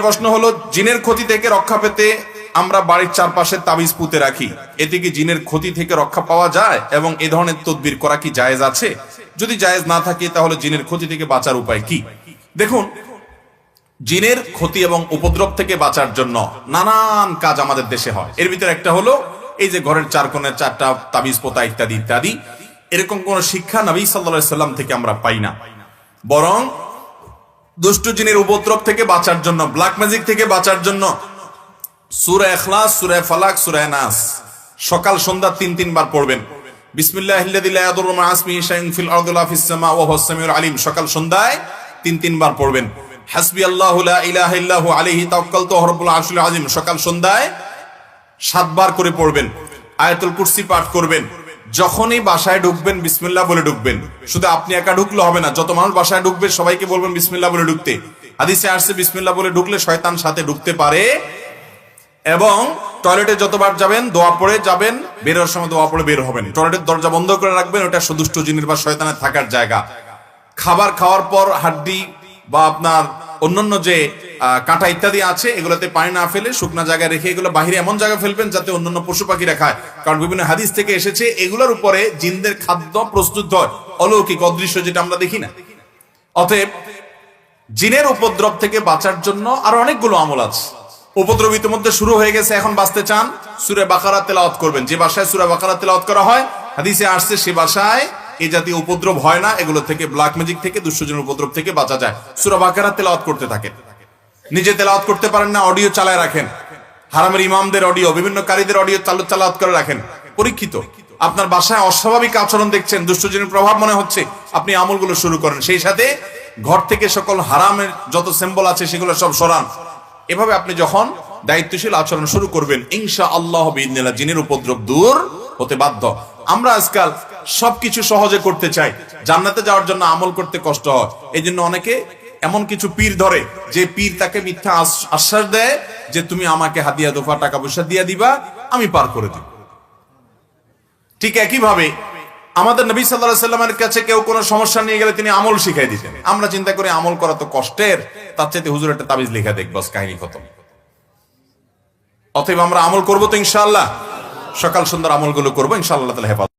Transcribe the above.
প্রশ্ন হলো, জিনের ক্ষতি থেকে রক্ষা পেতে আমরা বাড়ির চারপাশে তাবিজ পুঁতে রাখি, এতে কি জিনের ক্ষতি থেকে রক্ষা পাওয়া যায় এবং এ ধরনের তদবির করা কি জায়েজ আছে? যদি জায়েজ না থাকে তাহলে জিনের ক্ষতি থেকে বাঁচার উপায় কি? দেখুন, জিনের ক্ষতি এবং উপদ্রব থেকে বাঁচার জন্য নানান কাজ আমাদের দেশে হয়। এর ভিতরে একটা হলো এই যে ঘরের চার কোণে চারটা তাবিজ পোতা ইত্যাদি ইত্যাদি। এরকম কোন শিক্ষা নবী সাল্লাল্লাহু আলাইহি সাল্লাম থেকে আমরা পাই না। বরং দুষ্ট জিনের উপদ্রব থেকে বাঁচার জন্য, ব্ল্যাক ম্যাজিক থেকে বাঁচার জন্য সূরা ইখলাস, সূরা ফালাক, সূরা নাস সকাল সন্ধ্যা ৩ বার পড়বেন। বিসমিল্লাহিল্লাযী লা ইয়াদুররু মা ইসমিহি শাইউন ফিল আরদি ওয়ালা ফিস সামা ওয়া হুয়াস সামিউল আলিম সকাল সন্ধ্যায় ৩ বার পড়বেন। হাসবিয়াল্লাহু লা ইলাহা ইল্লাহু আলাইহি তাওয়াক্কালতু ওয়া রাব্বুল আরশিল আযীম সকাল সন্ধ্যায় ৭ বার করে পড়বেন। আয়াতুল কুরসি পাঠ করবেন। যখনই বাসায় ঢুকবেন বিসমিল্লাহ বলে ঢুকবেন। শুধু আপনি একা ঢুকলে হবে না, যত মানুষ বাসায় ঢুকবে সবাইকে বলবেন বিসমিল্লাহ বলে ঢুকতে। হাদিসে আসছে বিসমিল্লাহ বলে ঢুকলে শয়তান সাথে ঢুকতে পারে। এবং টয়লেটে যতবার যাবেন দোয়া পড়ে যাবেন, বের হওয়ার সময় দোয়া পড়ে বের হবেন। টয়লেটের দরজা বন্ধ করে রাখবেন, ওটা দুষ্ট জিনের বা শয়তানের থাকার জায়গা। খাবার খাওয়ার পর হাড্ডি বা আপনার অন্যান্য যে কাঁটা ইত্যাদি আছে এগুলোতে পানি না ফেলে শুকনা জায়গায় রেখে এগুলো বাহিরে এমন জায়গায় ফেলবেন যাতে অন্যান্য পশু পাখিরা খায়। কারণ বিভিন্ন হাদিস থেকে এসেছে এগুলোর উপরে জিনদের খাদ্য প্রস্তুত হয়, অলৌকিক অদৃশ্য, যেটা আমরা দেখি না। অতএব জিনের উপদ্রব থেকে বাঁচার জন্য আরো অনেকগুলো আমল আছে। উপদ্রব ইতিমধ্যে শুরু হয়ে গেছে, এখন বাঁচতে চান সূরা বাকারা তেলাওয়াত করবেন। যে বাসায় সূরা বাকারা তেলাওয়াত করা হয় হাদিসে আসছে সে বাসায় এই জাতীয় উপদ্রব হয় না। এগুলো থেকে, ব্ল্যাক ম্যাজিক থেকে, দুষ্টজনের উপদ্রব থেকে বাঁচা যায়। সূরা বাকারা তেলাওয়াত করতে থাকেন। নিজে তেলাওয়াত করতে পারেন না, অডিও চালায় রাখেন। হারামের ইমামদের অডিও, বিভিন্ন কারীদের অডিও তেলাওয়াত করে রাখেন। পরীক্ষিত আপনার বাসায় অস্বাভাবিক আচরণ দেখছেন, দুষ্টজনের প্রভাব মনে হচ্ছে, আপনি আমলগুলো শুরু করেন। সেই সাথে ঘর থেকে সকল হারামের যত সিম্বল আছে সেগুলো সব সরান। এভাবে আপনি যখন দায়িত্বশীল আচরণ শুরু করবেন ইনশাআল্লাহ বিইذনিল্লাহ জিনের উপদ্রব দূর হতে বাধ্য। আমরা আজকাল সবকিছু সহজে করতে চাই, জান্নাতে যাওয়ার জন্য আমল করতে কষ্ট হয়। এই জন্য অনেকে এমন কিছু পীর ধরে যে পীর তাকে মিথ্যা আশ্বাস দেয় যে তুমি আমাকে হাদিয়া দোফা টাকা পয়সা দিয়ে দিবা, আমি পার করে দিব। ঠিক একইভাবে আমাদের নবী সাল্লাল্লাহু আলাইহি সাল্লামের কাছে কেউ কোনো সমস্যা নিয়ে গেলে তিনি আমল শিখাই দিতেন। আমরা চিন্তা করি আমল করা তো কষ্টের, তার চাইতে হুজুর একটা তাবিজ লেখা দেখ, বাস কাহিনী খতম। অতএব আমরা আমল করবো তো ইনশাআল্লাহ, সকাল সন্ধ্যার আমলগুলো করবো ইনশাআল্লাহ তাআলা হেফাজত।